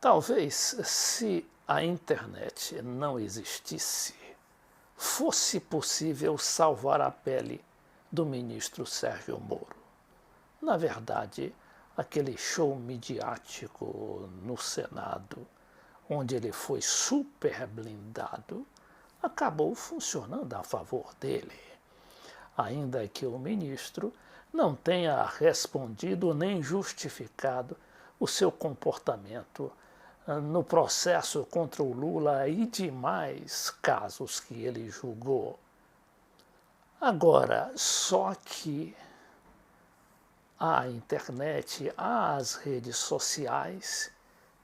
Talvez, se a internet não existisse, fosse possível salvar a pele do ministro Sérgio Moro. Na verdade, aquele show midiático no Senado, onde ele foi super blindado, acabou funcionando a favor dele. Ainda que o ministro não tenha respondido nem justificado o seu comportamento no processo contra o Lula e demais casos que ele julgou. Agora, só que a internet, as redes sociais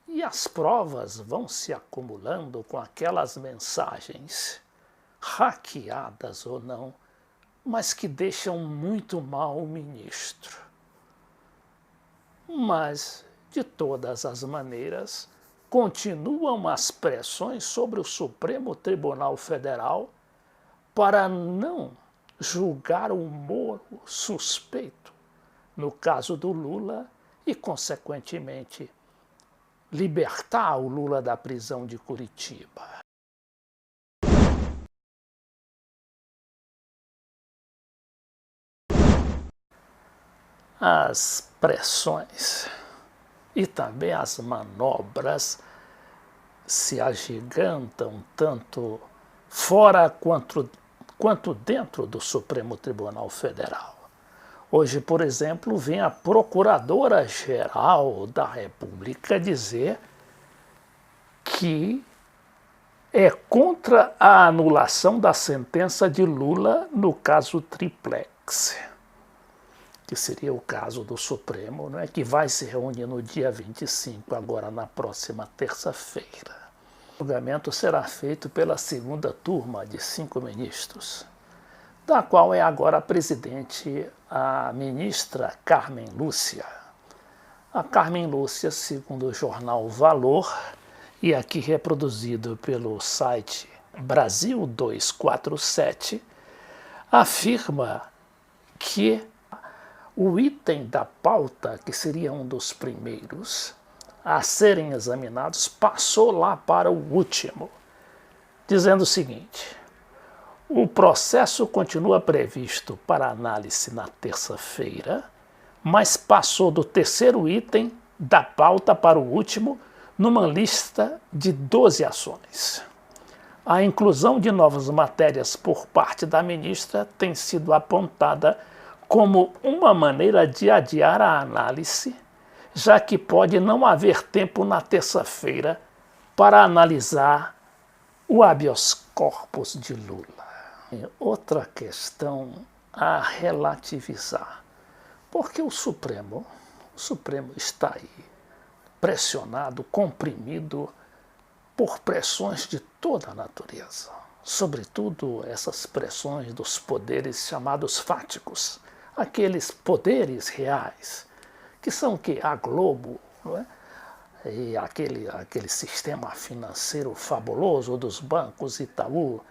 e as provas vão se acumulando com aquelas mensagens, hackeadas ou não, mas que deixam muito mal o ministro. Mas, de todas as maneiras, continuam as pressões sobre o Supremo Tribunal Federal para não julgar o Moro suspeito no caso do Lula e, consequentemente, libertar o Lula da prisão de Curitiba. As pressões e também as manobras se agigantam tanto fora quanto dentro do Supremo Tribunal Federal. Hoje, por exemplo, vem a Procuradora-Geral da República dizer que é contra a anulação da sentença de Lula no caso Triplex, que seria o caso do Supremo, né, que vai se reunir no dia 25, agora na próxima terça-feira. O julgamento será feito pela segunda turma de 5 ministros, da qual é agora a presidente a ministra Carmen Lúcia. A Carmen Lúcia, segundo o jornal Valor, e aqui reproduzido pelo site Brasil 247, afirma que o item da pauta, que seria um dos primeiros a serem examinados, passou lá para o último, dizendo o seguinte: o processo continua previsto para análise na terça-feira, mas passou do terceiro item da pauta para o último numa lista de 12 ações. A inclusão de novas matérias por parte da ministra tem sido apontada como uma maneira de adiar a análise, já que pode não haver tempo na terça-feira para analisar o habeas corpus de Lula. Outra questão a relativizar, porque o Supremo está aí pressionado, comprimido por pressões de toda a natureza, sobretudo essas pressões dos poderes chamados fáticos, aqueles poderes reais, que são o quê? A Globo, não é? E aquele sistema financeiro fabuloso dos bancos Itaú.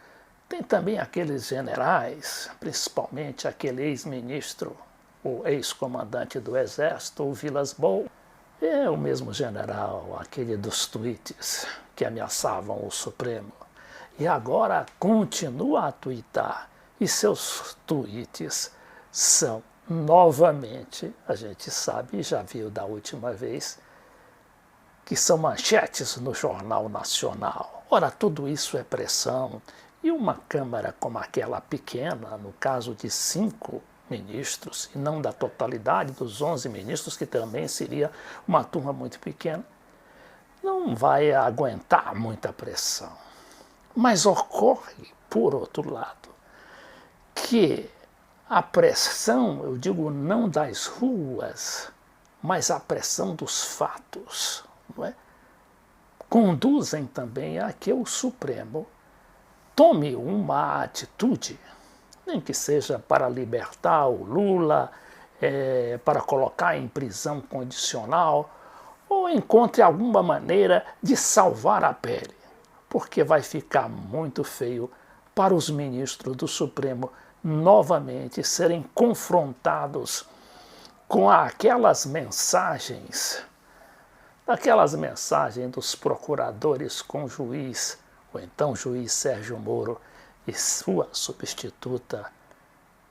Tem também aqueles generais, principalmente aquele ex-ministro, o ex-comandante do Exército, o Vilas Boas. É o mesmo general, aquele dos tweets que ameaçavam o Supremo. E agora continua a tuitar. E seus tweets são, novamente, a gente sabe, já viu da última vez, que são manchetes no Jornal Nacional. Ora, tudo isso é pressão. E uma Câmara como aquela pequena, no caso de 5 ministros, e não da totalidade dos 11 ministros, que também seria uma turma muito pequena, não vai aguentar muita pressão. Mas ocorre, por outro lado, que a pressão, eu digo não das ruas, mas a pressão dos fatos, não é? Conduzem também a que o Supremo tome uma atitude, nem que seja para libertar o Lula, para colocar em prisão condicional, ou encontre alguma maneira de salvar a pele, porque vai ficar muito feio para os ministros do Supremo novamente serem confrontados com aquelas mensagens aquelas mensagens dos procuradores com o juiz, ou então o juiz Sérgio Moro e sua substituta,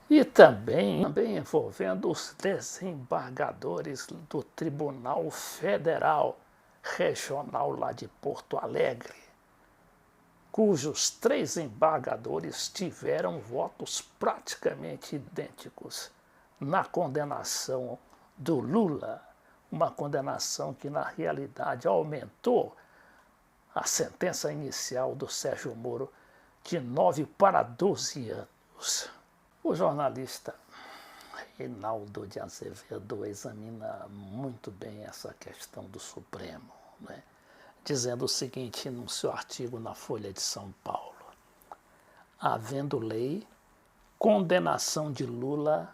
e também envolvendo os desembargadores do Tribunal Federal Regional lá de Porto Alegre, cujos 3 embargadores tiveram votos praticamente idênticos na condenação do Lula, uma condenação que na realidade aumentou a sentença inicial do Sérgio Moro de 9 para 12 anos. O jornalista Reinaldo de Azevedo examina muito bem essa questão do Supremo, né? Dizendo o seguinte no seu artigo na Folha de São Paulo: havendo lei, condenação de Lula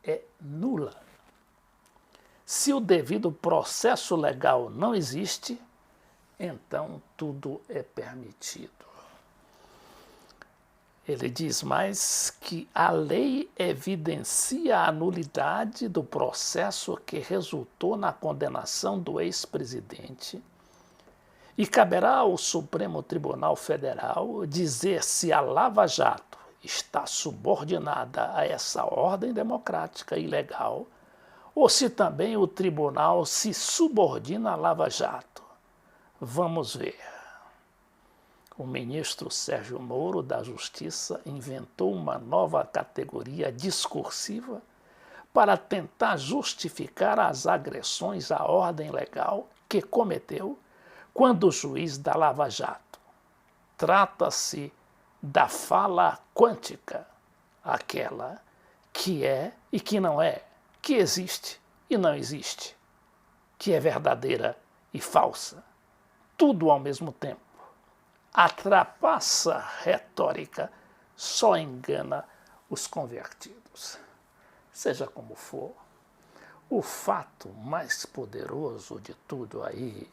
é nula. Se o devido processo legal não existe, então tudo é permitido. Ele diz mais que a lei evidencia a nulidade do processo que resultou na condenação do ex-presidente e caberá ao Supremo Tribunal Federal dizer se a Lava Jato está subordinada a essa ordem democrática e legal ou se também o tribunal se subordina à Lava Jato. Vamos ver. O ministro Sérgio Moro da Justiça inventou uma nova categoria discursiva para tentar justificar as agressões à ordem legal que cometeu quando o juiz da Lava Jato. Trata-se da fala quântica, aquela que é e que não é, que existe e não existe, que é verdadeira e falsa, tudo ao mesmo tempo. A trapaça retórica só engana os convertidos. Seja como for, o fato mais poderoso de tudo aí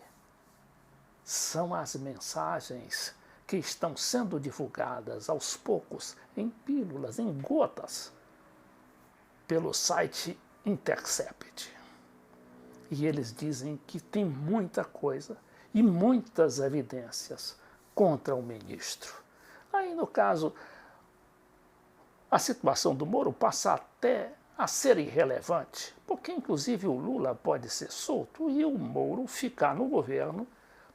são as mensagens que estão sendo divulgadas aos poucos, em pílulas, em gotas, pelo site Intercept. E eles dizem que tem muita coisa e muitas evidências contra o ministro. Aí, no caso, a situação do Moro passa até a ser irrelevante, porque inclusive o Lula pode ser solto e o Moro ficar no governo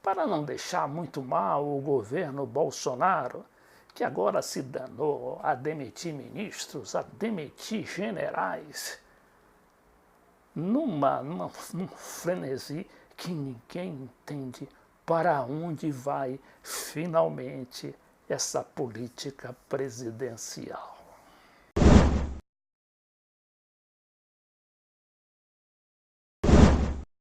para não deixar muito mal o governo Bolsonaro, que agora se danou a demitir ministros, a demitir generais, num frenesi que ninguém entende para onde vai finalmente essa política presidencial.